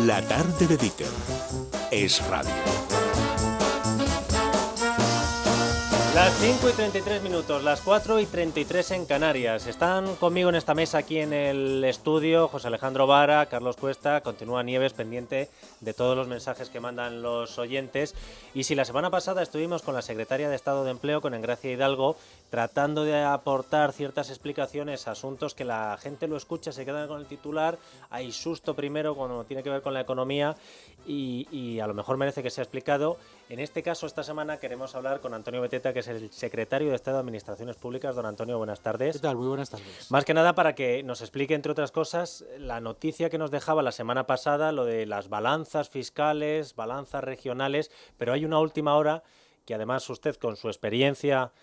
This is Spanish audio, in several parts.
La tarde de Dieter es radio. Las 5:33, las 4:33 en Canarias. Están conmigo en esta mesa aquí en el estudio José Alejandro Vara, Carlos Cuesta, continúa Nieves pendiente de todos los mensajes que mandan los oyentes. Y si la semana pasada estuvimos con la secretaria de Estado de Empleo, con Engracia Hidalgo, tratando de aportar ciertas explicaciones a asuntos que la gente lo escucha, se queda con el titular, hay susto primero cuando tiene que ver con la economía y a lo mejor merece que sea explicado. En este caso, esta semana queremos hablar con Antonio Beteta, que es el secretario de Estado de Administraciones Públicas. Don Antonio, buenas tardes. ¿Qué tal? Muy buenas tardes. Más que nada para que nos explique, entre otras cosas, la noticia que nos dejaba la semana pasada, lo de las balanzas fiscales, balanzas regionales, pero hay una última hora que además usted, con su experiencia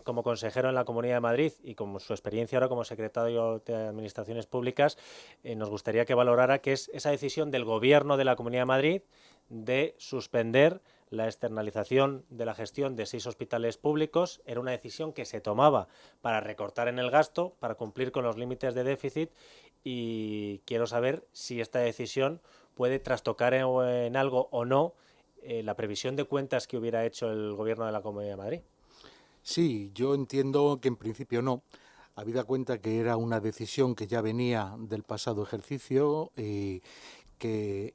como consejero en la Comunidad de Madrid y con su experiencia ahora como secretario de Administraciones Públicas, nos gustaría que valorara, que es esa decisión del Gobierno de la Comunidad de Madrid de suspender la externalización de la gestión de 6 hospitales públicos. Era una decisión que se tomaba para recortar en el gasto, para cumplir con los límites de déficit, y quiero saber si esta decisión puede trastocar en algo o no la previsión de cuentas que hubiera hecho el Gobierno de la Comunidad de Madrid. Sí, yo entiendo que en principio no, habida cuenta que era una decisión que ya venía del pasado ejercicio, que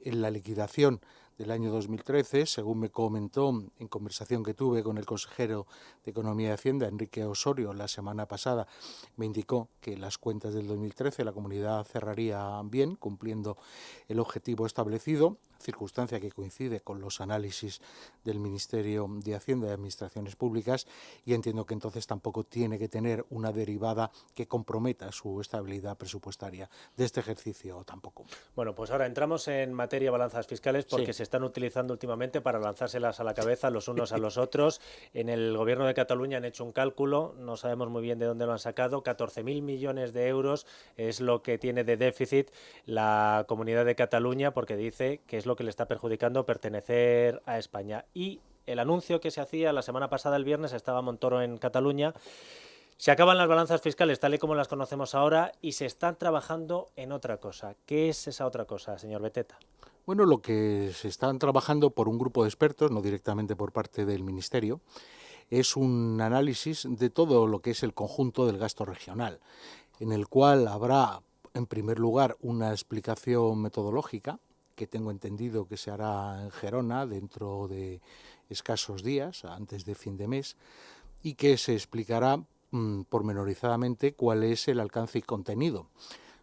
en la liquidación del año 2013, según me comentó en conversación que tuve con el consejero de Economía y Hacienda, Enrique Osorio, la semana pasada, me indicó que las cuentas del 2013 la comunidad cerraría bien, cumpliendo el objetivo establecido, circunstancia que coincide con los análisis del Ministerio de Hacienda y Administraciones Públicas, y entiendo que entonces tampoco tiene que tener una derivada que comprometa su estabilidad presupuestaria de este ejercicio tampoco. Bueno, pues ahora entramos en materia de balanzas fiscales, porque Sí. se están utilizando últimamente para lanzárselas a la cabeza los unos a los otros. En el Gobierno de Cataluña han hecho un cálculo, no sabemos muy bien de dónde lo han sacado, 14.000 millones de euros es lo que tiene de déficit la Comunidad de Cataluña, porque dice que es lo que le está perjudicando pertenecer a España. Y el anuncio que se hacía la semana pasada, el viernes, estaba Montoro en Cataluña. Se acaban las balanzas fiscales tal y como las conocemos ahora y se está trabajando en otra cosa. ¿Qué es esa otra cosa, señor Beteta? Bueno, lo que se están trabajando por un grupo de expertos, no directamente por parte del Ministerio, es un análisis de todo lo que es el conjunto del gasto regional, en el cual habrá, en primer lugar, una explicación metodológica, que tengo entendido que se hará en Gerona dentro de escasos días, antes de fin de mes, y que se explicará pormenorizadamente cuál es el alcance y contenido.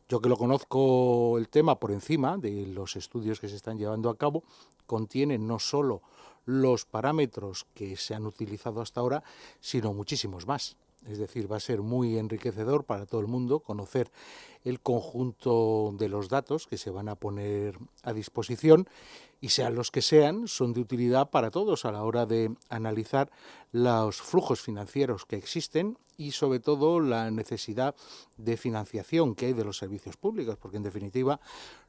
Yo, que lo conozco el tema por encima de los estudios que se están llevando a cabo, contiene no solo los parámetros que se han utilizado hasta ahora, sino muchísimos más. Es decir, va a ser muy enriquecedor para todo el mundo conocer el conjunto de los datos que se van a poner a disposición, y sean los que sean, son de utilidad para todos a la hora de analizar los flujos financieros que existen y sobre todo la necesidad de financiación que hay de los servicios públicos, porque en definitiva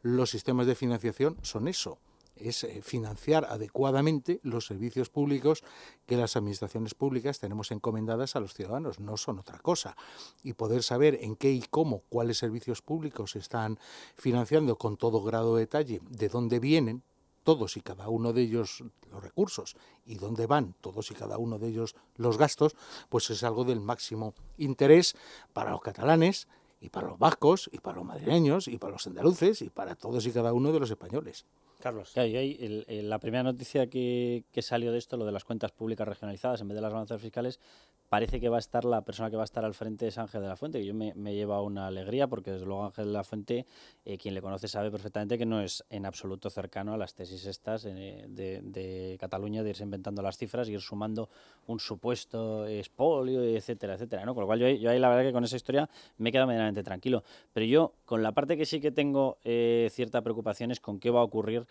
los sistemas de financiación son eso, es financiar adecuadamente los servicios públicos que las administraciones públicas tenemos encomendadas a los ciudadanos, no son otra cosa. Y poder saber en qué y cómo, cuáles servicios públicos se están financiando con todo grado de detalle, de dónde vienen todos y cada uno de ellos los recursos y dónde van todos y cada uno de ellos los gastos, pues es algo del máximo interés para los catalanes y para los vascos y para los madrileños y para los andaluces y para todos y cada uno de los españoles. Carlos. Claro, y ahí la primera noticia que salió de esto, lo de las cuentas públicas regionalizadas en vez de las balanzas fiscales, parece que va a estar la persona que va a estar al frente es Ángel de la Fuente, que yo me lleva una alegría, porque desde luego Ángel de la Fuente, quien le conoce sabe perfectamente que no es en absoluto cercano a las tesis estas de Cataluña, de irse inventando las cifras y ir sumando un supuesto expolio, etcétera, etcétera, ¿no? Con lo cual yo ahí la verdad que con esa historia me quedo medianamente tranquilo. Pero yo, con la parte que sí que tengo cierta preocupación es con qué va a ocurrir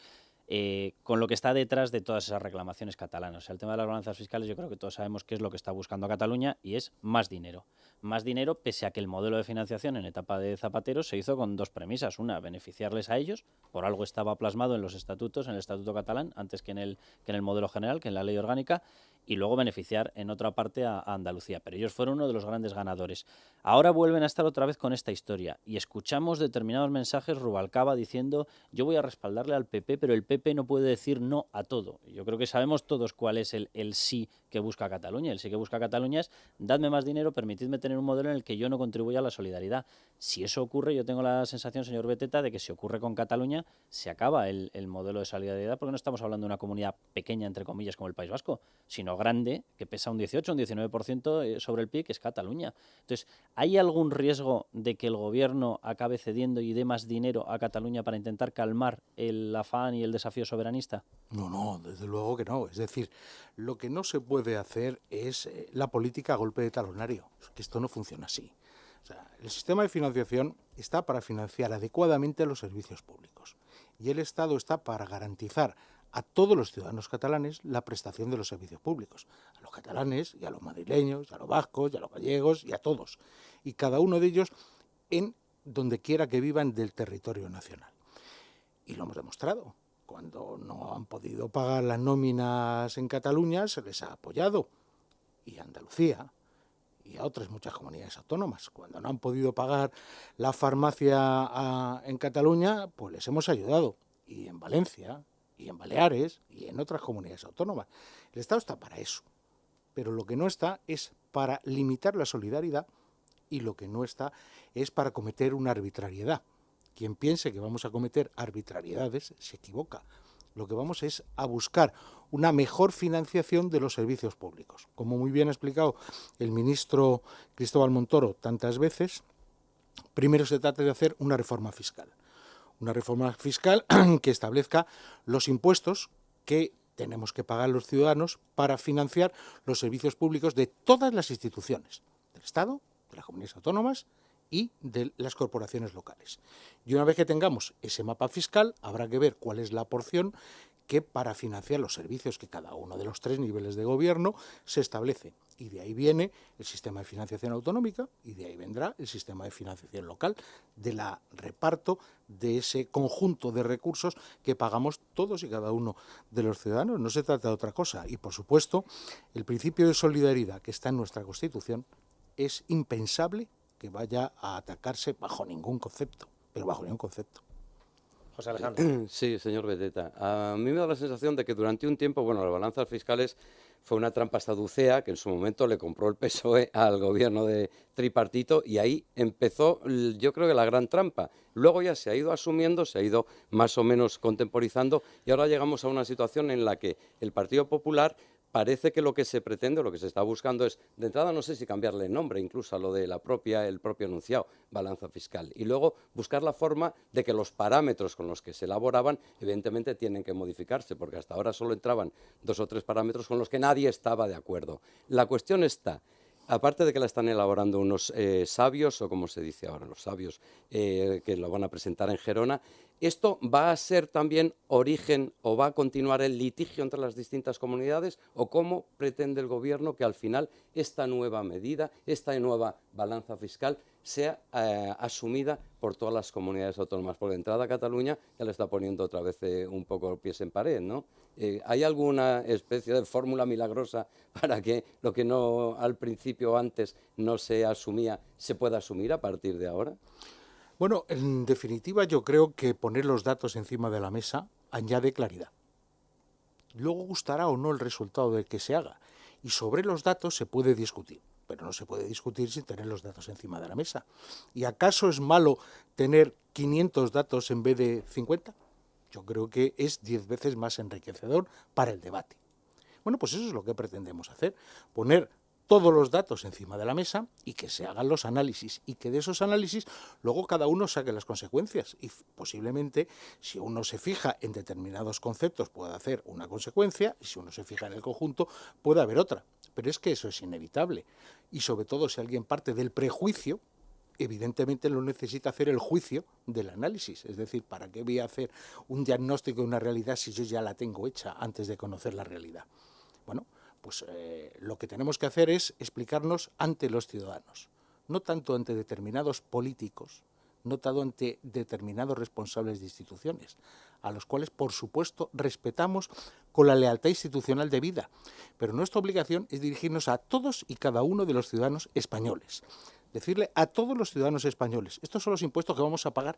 con lo que está detrás de todas esas reclamaciones catalanas. O sea, el tema de las balanzas fiscales, yo creo que todos sabemos qué es lo que está buscando Cataluña, y es más dinero. Más dinero, pese a que el modelo de financiación en etapa de Zapatero se hizo con dos premisas. Una, beneficiarles a ellos, por algo estaba plasmado en los estatutos, en el estatuto catalán, antes que en el modelo general, que en la ley orgánica. y luego beneficiar en otra parte a Andalucía. Pero ellos fueron uno de los grandes ganadores. Ahora vuelven a estar otra vez con esta historia y escuchamos determinados mensajes, Rubalcaba diciendo yo voy a respaldarle al PP, pero el PP no puede decir no a todo. Yo creo que sabemos todos cuál es el sí que busca Cataluña. El sí que busca Cataluña es dadme más dinero, permitidme tener un modelo en el que yo no contribuya a la solidaridad. Si eso ocurre, yo tengo la sensación, señor Beteta, de que si ocurre con Cataluña, se acaba el modelo de solidaridad, porque no estamos hablando de una comunidad pequeña, entre comillas, como el País Vasco, sino grande, que pesa un 18, un 19% sobre el PIB, que es Cataluña. Entonces, ¿hay algún riesgo de que el gobierno acabe cediendo y dé más dinero a Cataluña para intentar calmar el afán y el desafío soberanista? No, desde luego que no. Es decir, lo que no se puede hacer es la política a golpe de talonario. Es que esto no funciona así. O sea, el sistema de financiación está para financiar adecuadamente los servicios públicos y el Estado está para garantizar a todos los ciudadanos catalanes la prestación de los servicios públicos, a los catalanes y a los madrileños, y a los vascos y a los gallegos y a todos, y cada uno de ellos en donde quiera que vivan del territorio nacional. Y lo hemos demostrado. Cuando no han podido pagar las nóminas en Cataluña se les ha apoyado, y a Andalucía y a otras muchas comunidades autónomas. Cuando no han podido pagar la farmacia en Cataluña, pues les hemos ayudado, y en Valencia y en Baleares y en otras comunidades autónomas. El Estado está para eso, pero lo que no está es para limitar la solidaridad y lo que no está es para cometer una arbitrariedad. Quien piense que vamos a cometer arbitrariedades se equivoca. Lo que vamos es a buscar una mejor financiación de los servicios públicos. Como muy bien ha explicado el ministro Cristóbal Montoro tantas veces, primero se trata de hacer una reforma fiscal. Una reforma fiscal que establezca los impuestos que tenemos que pagar los ciudadanos para financiar los servicios públicos de todas las instituciones, del Estado, de las comunidades autónomas y de las corporaciones locales. Y una vez que tengamos ese mapa fiscal, habrá que ver cuál es la porción que para financiar los servicios que cada uno de los 3 niveles de gobierno se establece. Y de ahí viene el sistema de financiación autonómica y de ahí vendrá el sistema de financiación local, de la reparto de ese conjunto de recursos que pagamos todos y cada uno de los ciudadanos. No se trata de otra cosa. Y, por supuesto, el principio de solidaridad que está en nuestra Constitución es impensable que vaya a atacarse bajo ningún concepto, pero bajo ningún concepto. José Alejandro. Sí, señor Beteta. A mí me da la sensación de que durante un tiempo, bueno, las balanzas fiscales fue una trampa saducea que en su momento le compró el PSOE al gobierno de tripartito y ahí empezó, yo creo que la gran trampa. Luego ya se ha ido asumiendo, se ha ido más o menos contemporizando y ahora llegamos a una situación en la que el Partido Popular parece que lo que se pretende, lo que se está buscando es, de entrada no sé si cambiarle el nombre incluso a lo de el propio enunciado, balanza fiscal, y luego buscar la forma de que los parámetros con los que se elaboraban evidentemente tienen que modificarse, porque hasta ahora solo entraban 2 o 3 parámetros con los que nadie estaba de acuerdo. La cuestión está, aparte de que la están elaborando unos sabios, o como se dice ahora, los sabios que lo van a presentar en Gerona, ¿esto va a ser también origen o va a continuar el litigio entre las distintas comunidades? ¿O cómo pretende el Gobierno que al final esta nueva medida, esta nueva balanza fiscal, sea asumida por todas las comunidades autónomas? Por de entrada Cataluña ya le está poniendo otra vez un poco pies en pared, ¿no? ¿Hay alguna especie de fórmula milagrosa para que lo que no al principio o antes no se asumía, se pueda asumir a partir de ahora? Bueno, en definitiva yo creo que poner los datos encima de la mesa añade claridad. Luego gustará o no el resultado del que se haga. Y sobre los datos se puede discutir, pero no se puede discutir sin tener los datos encima de la mesa. ¿Y acaso es malo tener 500 datos en vez de 50? Yo creo que es 10 veces más enriquecedor para el debate. Bueno, pues eso es lo que pretendemos hacer, poner todos los datos encima de la mesa y que se hagan los análisis y que de esos análisis luego cada uno saque las consecuencias y posiblemente si uno se fija en determinados conceptos pueda hacer una consecuencia y si uno se fija en el conjunto puede haber otra, pero es que eso es inevitable y sobre todo si alguien parte del prejuicio evidentemente no necesita hacer el juicio del análisis, es decir, ¿para qué voy a hacer un diagnóstico de una realidad si yo ya la tengo hecha antes de conocer la realidad? Bueno, pues lo que tenemos que hacer es explicarnos ante los ciudadanos, no tanto ante determinados políticos notado ante determinados responsables de instituciones, a los cuales, por supuesto, respetamos con la lealtad institucional debida. Pero nuestra obligación es dirigirnos a todos y cada uno de los ciudadanos españoles. Decirle a todos los ciudadanos españoles, estos son los impuestos que vamos a pagar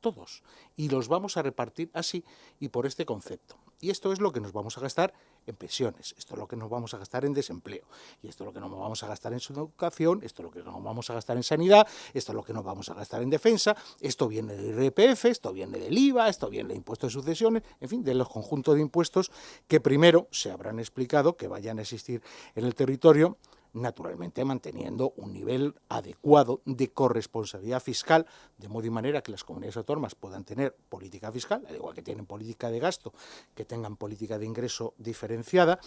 todos y los vamos a repartir así y por este concepto. Y esto es lo que nos vamos a gastar en pensiones, esto es lo que nos vamos a gastar en desempleo, y esto es lo que nos vamos a gastar en educación, esto es lo que nos vamos a gastar en sanidad, esto es lo que nos vamos a gastar en defensa, esto viene del IRPF, esto viene del IVA, esto viene del impuesto de sucesiones, en fin, de los conjuntos de impuestos que primero se habrán explicado que vayan a existir en el territorio, naturalmente manteniendo un nivel adecuado de corresponsabilidad fiscal, de modo y manera que las comunidades autónomas puedan tener política fiscal, al igual que tienen política de gasto, que tengan política de ingreso diferenciada,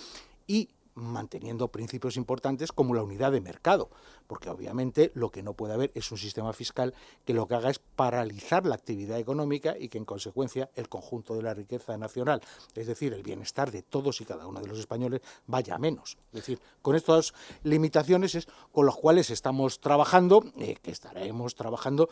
y manteniendo principios importantes como la unidad de mercado, porque obviamente lo que no puede haber es un sistema fiscal que lo que haga es paralizar la actividad económica y que en consecuencia el conjunto de la riqueza nacional, es decir, el bienestar de todos y cada uno de los españoles, vaya a menos. Es decir, con estas limitaciones es con las cuales estamos trabajando, que estaremos trabajando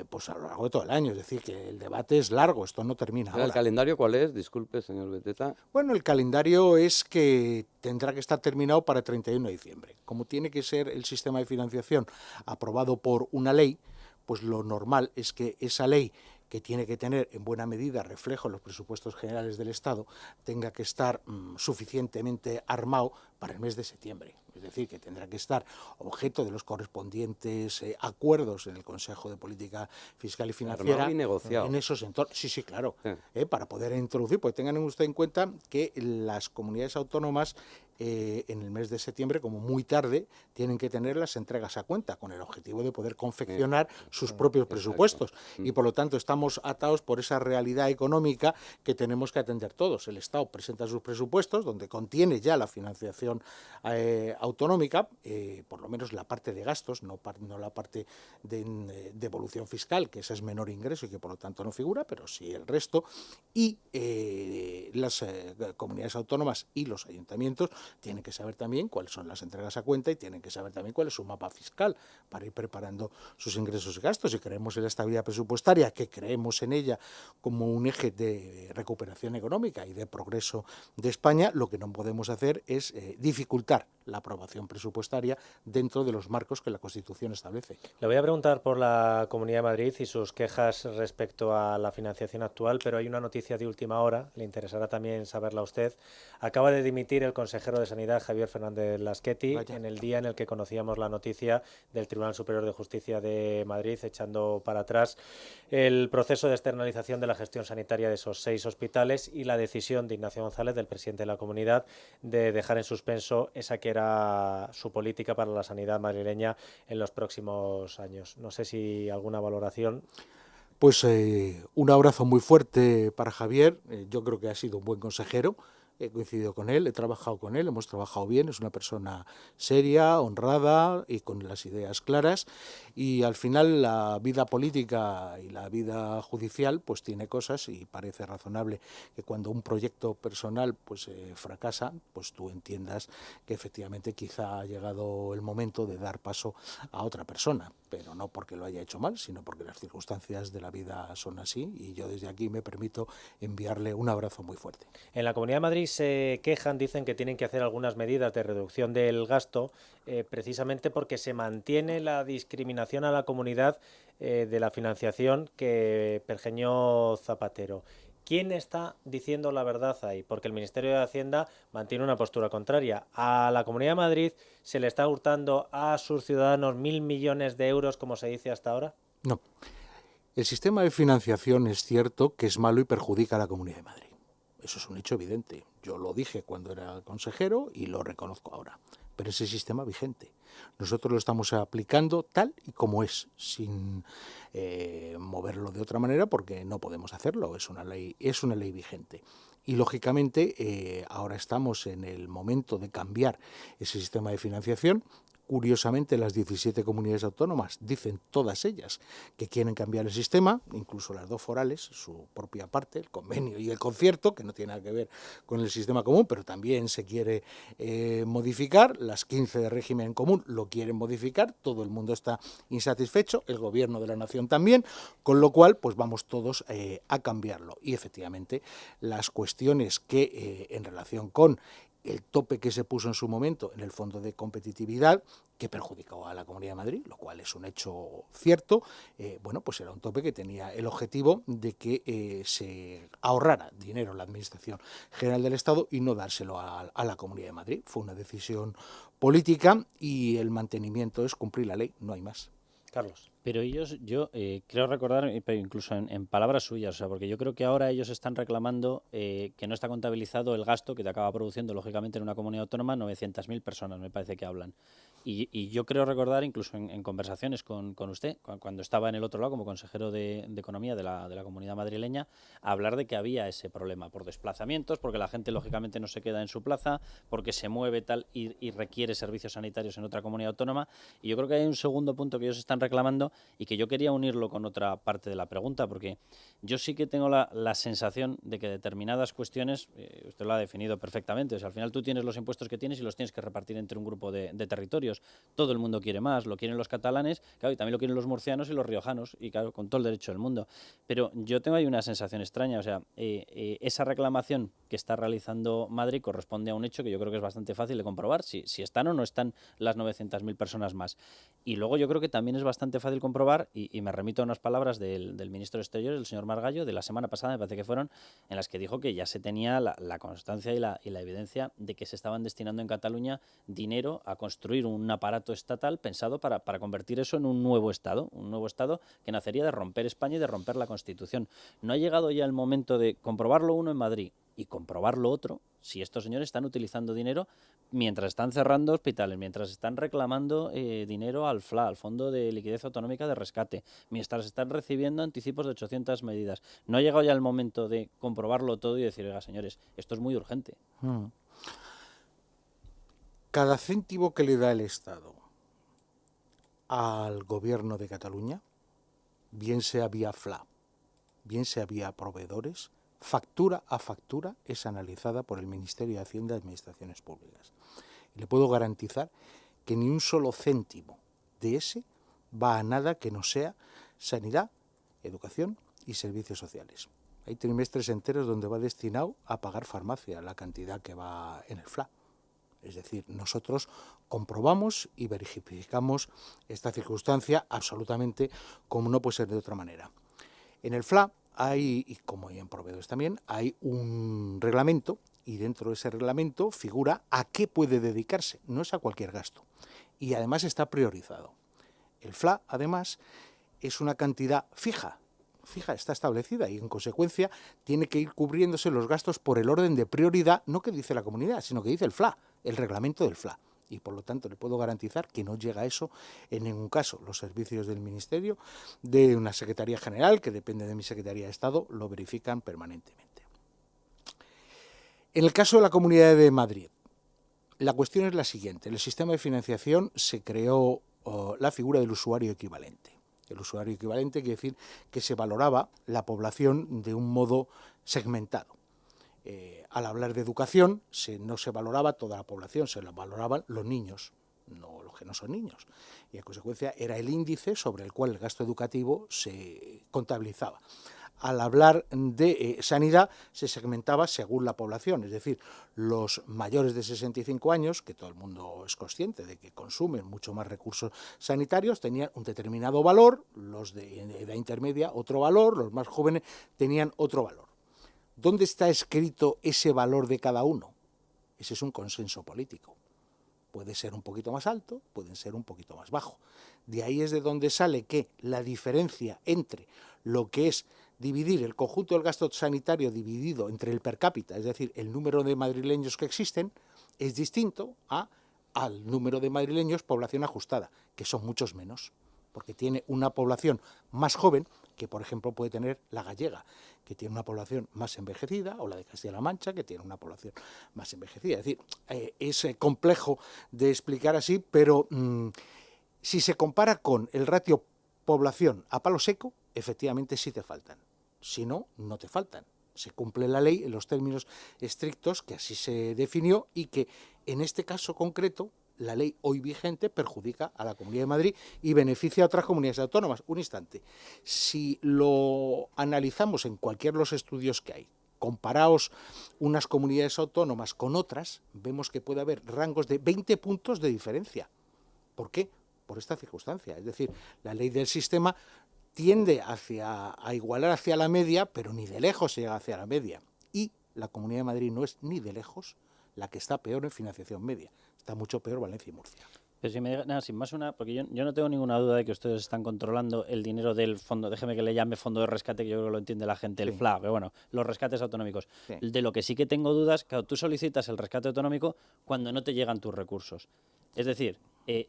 pues a lo largo de todo el año, es decir, que el debate es largo, esto no termina ahora. ¿El calendario cuál es? Disculpe, señor Beteta. Bueno, el calendario es que tendrá que estar terminado para el 31 de diciembre. Como tiene que ser el sistema de financiación aprobado por una ley, pues lo normal es que esa ley, que tiene que tener en buena medida reflejo en los presupuestos generales del Estado, tenga que estar suficientemente armado para el mes de septiembre. Es decir, que tendrá que estar objeto de los correspondientes acuerdos en el Consejo de Política Fiscal y Financiera. Armado y negociado. En esos entornos. Sí, sí, claro. Para poder introducir, pues tengan usted en cuenta que las comunidades autónomas en el mes de septiembre, como muy tarde, tienen que tener las entregas a cuenta, con el objetivo de poder confeccionar sus propios presupuestos. Y por lo tanto estamos atados por esa realidad económica que tenemos que atender todos. El Estado presenta sus presupuestos, donde contiene ya la financiación autonómica, por lo menos la parte de gastos, no la parte de evolución fiscal, que esa es menor ingreso y que por lo tanto no figura, pero sí el resto. Y las comunidades autónomas y los ayuntamientos tienen que saber también cuáles son las entregas a cuenta y tienen que saber también cuál es su mapa fiscal para ir preparando sus ingresos y gastos. Si creemos en la estabilidad presupuestaria, que creemos en ella como un eje de recuperación económica y de progreso de España, lo que no podemos hacer es dificultar la aprobación presupuestaria dentro de los marcos que la Constitución establece. Le voy a preguntar por la Comunidad de Madrid y sus quejas respecto a la financiación actual, pero hay una noticia de última hora, le interesará también saberla a usted. Acaba de dimitir el consejero de Sanidad, Javier Fernández Laschetti, en el día en el que conocíamos la noticia del Tribunal Superior de Justicia de Madrid, echando para atrás el proceso de externalización de la gestión sanitaria de esos 6 hospitales y la decisión de Ignacio González, del presidente de la comunidad, de dejar en suspenso esa que era su política para la sanidad madrileña en los próximos años. No sé si alguna valoración. Pues un abrazo muy fuerte para Javier. Yo creo que ha sido un buen consejero. He coincidido con él, he trabajado con él, hemos trabajado bien, es una persona seria, honrada y con las ideas claras, y al final la vida política y la vida judicial pues tiene cosas, y parece razonable que cuando un proyecto personal pues fracasa, pues tú entiendas que efectivamente quizá ha llegado el momento de dar paso a otra persona, pero no porque lo haya hecho mal, sino porque las circunstancias de la vida son así, y yo desde aquí me permito enviarle un abrazo muy fuerte. En la Comunidad de Madrid se quejan, dicen que tienen que hacer algunas medidas de reducción del gasto, precisamente porque se mantiene la discriminación a la comunidad de la financiación que pergeñó Zapatero. ¿Quién está diciendo la verdad ahí? Porque el Ministerio de Hacienda mantiene una postura contraria. A la Comunidad de Madrid se le está hurtando a sus ciudadanos 1.000 millones de euros, como se dice hasta ahora. No. El sistema de financiación es cierto que es malo y perjudica a la Comunidad de Madrid. Eso es un hecho evidente. Yo lo dije cuando era consejero y lo reconozco ahora. Pero ese sistema vigente. Nosotros lo estamos aplicando tal y como es, sin moverlo de otra manera, porque no podemos hacerlo. Es una ley vigente. Y lógicamente ahora estamos en el momento de cambiar ese sistema de financiación Curiosamente, las 17 comunidades autónomas dicen todas ellas que quieren cambiar el sistema, incluso las 2 forales, su propia parte, el convenio y el concierto, que no tiene nada que ver con el sistema común, pero también se quiere modificar. Las 15 de régimen común lo quieren modificar, todo el mundo está insatisfecho, el gobierno de la nación también, con lo cual pues vamos todos a cambiarlo. Y efectivamente las cuestiones que en relación con el tope que se puso en su momento en el Fondo de Competitividad, que perjudicó a la Comunidad de Madrid, lo cual es un hecho cierto, bueno, pues era un tope que tenía el objetivo de que se ahorrara dinero en la Administración General del Estado y no dárselo a la Comunidad de Madrid. Fue una decisión política y el mantenimiento es cumplir la ley, no hay más. Carlos. Pero ellos, yo creo recordar, pero incluso en palabras suyas, o sea, porque yo creo que ahora ellos están reclamando que no está contabilizado el gasto que te acaba produciendo, lógicamente, en una comunidad autónoma 900.000 personas, me parece que hablan. Y yo creo recordar, incluso en conversaciones con usted, cuando estaba en el otro lado como consejero de Economía de la Comunidad Madrileña, hablar de que había ese problema por desplazamientos, porque la gente, lógicamente, no se queda en su plaza, porque se mueve tal y requiere servicios sanitarios en otra comunidad autónoma. Y yo creo que hay un segundo punto que ellos están reclamando y que yo quería unirlo con otra parte de la pregunta, porque yo sí que tengo la sensación de que determinadas cuestiones, usted lo ha definido perfectamente, o sea, al final tú tienes los impuestos que tienes y los tienes que repartir entre un grupo de territorios. Todo el mundo quiere más, lo quieren los catalanes, claro, y también lo quieren los murcianos y los riojanos, y claro, con todo el derecho del mundo. Pero yo tengo ahí una sensación extraña, o sea, esa reclamación que está realizando Madrid corresponde a un hecho que yo creo que es bastante fácil de comprobar, si están o no están las 900.000 personas más. Y luego yo creo que también es bastante fácil comprobar, y me remito a unas palabras del ministro de Exteriores, el señor Margallo, de la semana pasada, me parece que fueron, en las que dijo que ya se tenía la constancia y la evidencia de que se estaban destinando en Cataluña dinero a construir un aparato estatal pensado para convertir eso en un nuevo Estado que nacería de romper España y de romper la Constitución. ¿No ha llegado ya el momento de comprobarlo uno en Madrid y comprobarlo otro, si estos señores están utilizando dinero mientras están cerrando hospitales, mientras están reclamando dinero al FLA, al Fondo de Liquidez Autonómica de Rescate, mientras están recibiendo anticipos de 800 medidas? ¿No ha llegado ya el momento de comprobarlo todo y decir, oiga, señores, esto es muy urgente? Cada céntimo que le da el Estado al gobierno de Cataluña, bien sea vía FLA, bien sea vía proveedores, factura a factura es analizada por el Ministerio de Hacienda y Administraciones Públicas. Y le puedo garantizar que ni un solo céntimo de ese va a nada que no sea sanidad, educación y servicios sociales. Hay trimestres enteros donde va destinado a pagar farmacia la cantidad que va en el FLA. Es decir, nosotros comprobamos y verificamos esta circunstancia absolutamente como no puede ser de otra manera. En el FLA hay, y como en proveedores también, hay un reglamento y dentro de ese reglamento figura a qué puede dedicarse, no es a cualquier gasto. Y además está priorizado. El FLA, además, es una cantidad fija, está establecida y en consecuencia tiene que ir cubriéndose los gastos por el orden de prioridad, no que dice la comunidad, sino que dice el FLA, el reglamento del FLA. Y por lo tanto le puedo garantizar que no llega a eso en ningún caso. Los servicios del Ministerio, de una Secretaría General, que depende de mi Secretaría de Estado, lo verifican permanentemente. En el caso de la Comunidad de Madrid, la cuestión es la siguiente. En el sistema de financiación se creó la figura del usuario equivalente. El usuario equivalente quiere decir que se valoraba la población de un modo segmentado. Al hablar de educación, no se valoraba toda la población, se la valoraban los niños, no los que no son niños. Y en consecuencia era el índice sobre el cual el gasto educativo se contabilizaba. Al hablar de sanidad, se segmentaba según la población, es decir, los mayores de 65 años, que todo el mundo es consciente de que consumen mucho más recursos sanitarios, tenían un determinado valor, los de edad intermedia otro valor, los más jóvenes tenían otro valor. ¿Dónde está escrito ese valor de cada uno? Ese es un consenso político. Puede ser un poquito más alto, puede ser un poquito más bajo. De ahí es de donde sale que la diferencia entre lo que es dividir el conjunto del gasto sanitario dividido entre el per cápita, es decir, el número de madrileños que existen, es distinto al número de madrileños población ajustada, que son muchos menos, porque tiene una población más joven, que por ejemplo puede tener la gallega, que tiene una población más envejecida, o la de Castilla-La Mancha, que tiene una población más envejecida. Es decir, es complejo de explicar así, pero si se compara con el ratio población a palo seco, efectivamente sí te faltan. Si no, no te faltan. Se cumple la ley en los términos estrictos que así se definió y que en este caso concreto la ley hoy vigente perjudica a la Comunidad de Madrid y beneficia a otras comunidades autónomas. Un instante, si lo analizamos en cualquiera de los estudios que hay, comparaos unas comunidades autónomas con otras, vemos que puede haber rangos de 20 puntos de diferencia. ¿Por qué? Por esta circunstancia. Es decir, la ley del sistema tiende a igualar hacia la media, pero ni de lejos se llega hacia la media. Y la Comunidad de Madrid no es ni de lejos la que está peor en financiación media. Está mucho peor Valencia y Murcia. Pero si me diga, nada, sin más porque yo no tengo ninguna duda de que ustedes están controlando el dinero del fondo, déjeme que le llame fondo de rescate, que yo creo que lo entiende la gente, el FLA, pero bueno, los rescates autonómicos. Sí. De lo que sí que tengo dudas, claro, tú solicitas el rescate autonómico cuando no te llegan tus recursos. Es decir,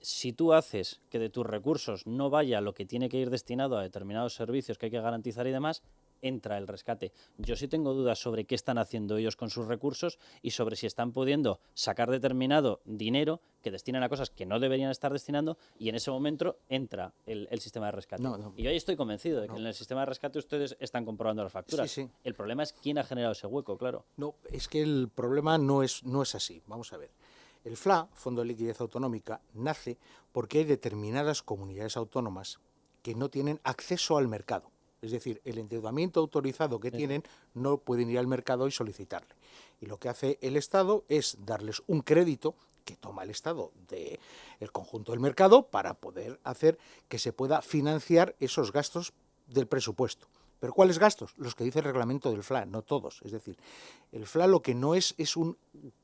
si tú haces que de tus recursos no vaya lo que tiene que ir destinado a determinados servicios que hay que garantizar y demás, entra el rescate. Yo sí tengo dudas sobre qué están haciendo ellos con sus recursos y sobre si están pudiendo sacar determinado dinero que destinan a cosas que no deberían estar destinando, y en ese momento entra el sistema de rescate. No. Y yo ahí estoy convencido de que en el sistema de rescate ustedes están comprobando las facturas. Sí. El problema es quién ha generado ese hueco, claro. No, es que el problema no es así. Vamos a ver. El FLA, Fondo de Liquidez Autonómica, nace porque hay determinadas comunidades autónomas que no tienen acceso al mercado. Es decir, el endeudamiento autorizado que tienen no pueden ir al mercado y solicitarle. Y lo que hace el Estado es darles un crédito que toma el Estado del conjunto del mercado para poder hacer que se pueda financiar esos gastos del presupuesto. ¿Pero cuáles gastos? Los que dice el reglamento del FLA, no todos. Es decir, el FLA lo que no es un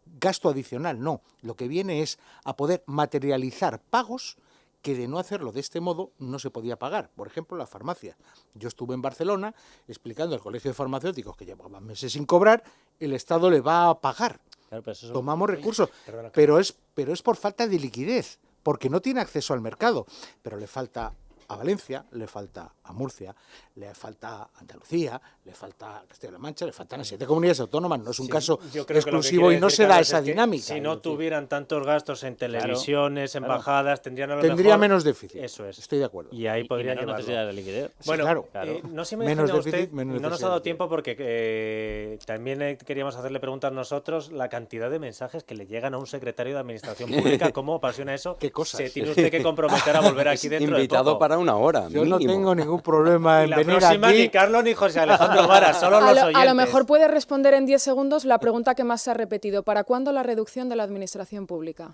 gasto adicional, no. Lo que viene es a poder materializar pagos que de no hacerlo de este modo no se podía pagar. Por ejemplo, la farmacia. Yo estuve en Barcelona explicando al Colegio de Farmacéuticos que llevaban meses sin cobrar, el Estado le va a pagar. Claro, pero eso Tomamos recursos, Perdona, pero es por falta de liquidez, porque no tiene acceso al mercado. Pero le falta a Valencia, le falta a Murcia, le falta a Andalucía, le falta a Castilla-La Mancha, le faltan a 7 comunidades autónomas. No es un caso Yo creo que lo que exclusivo quiere y no decir se da Carlos esa es que dinámica. Si no tuvieran tantos gastos en televisiones, embajadas, tendrían a lo Tendría mejor menos déficit. Eso es. Estoy de acuerdo. Y ahí y podría menos llevarlo. necesidad de liquidez. Sí, Bueno, claro. no se me Menos imagina déficit, usted, menos no nos ha necesidad dado de tiempo porque también queríamos hacerle preguntas nosotros la cantidad de mensajes que le llegan a un secretario de Administración Pública. ¿Cómo apasiona eso? ¿Qué cosas? Se tiene usted que comprometer a volver aquí dentro Invitado de poco. para una hora, Yo no mínimo. tengo ningún problema Y en la venir próxima aquí. ni Carlos ni José Alejandro Vara, solo los oyentes. A lo mejor puede responder en 10 segundos la pregunta que más se ha repetido. ¿Para cuándo la reducción de la administración pública?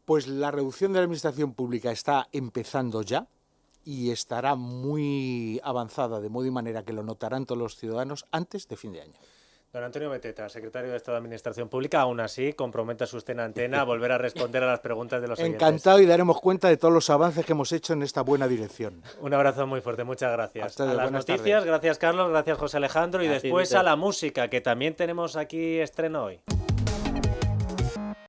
Pues la reducción de la administración pública está empezando ya y estará muy avanzada, de modo y manera que lo notarán todos los ciudadanos antes de fin de año. Don Antonio Beteta, secretario de Estado de Administración Pública, aún así, comprométase usted en antena a volver a responder a las preguntas de los oyentes. Encantado, y daremos cuenta de todos los avances que hemos hecho en esta buena dirección. Un abrazo muy fuerte, muchas gracias. Hasta luego, A las buenas noticias, tardes. gracias Carlos, gracias José Alejandro, y A ti, después Víctor. a la música, que también tenemos aquí estreno hoy.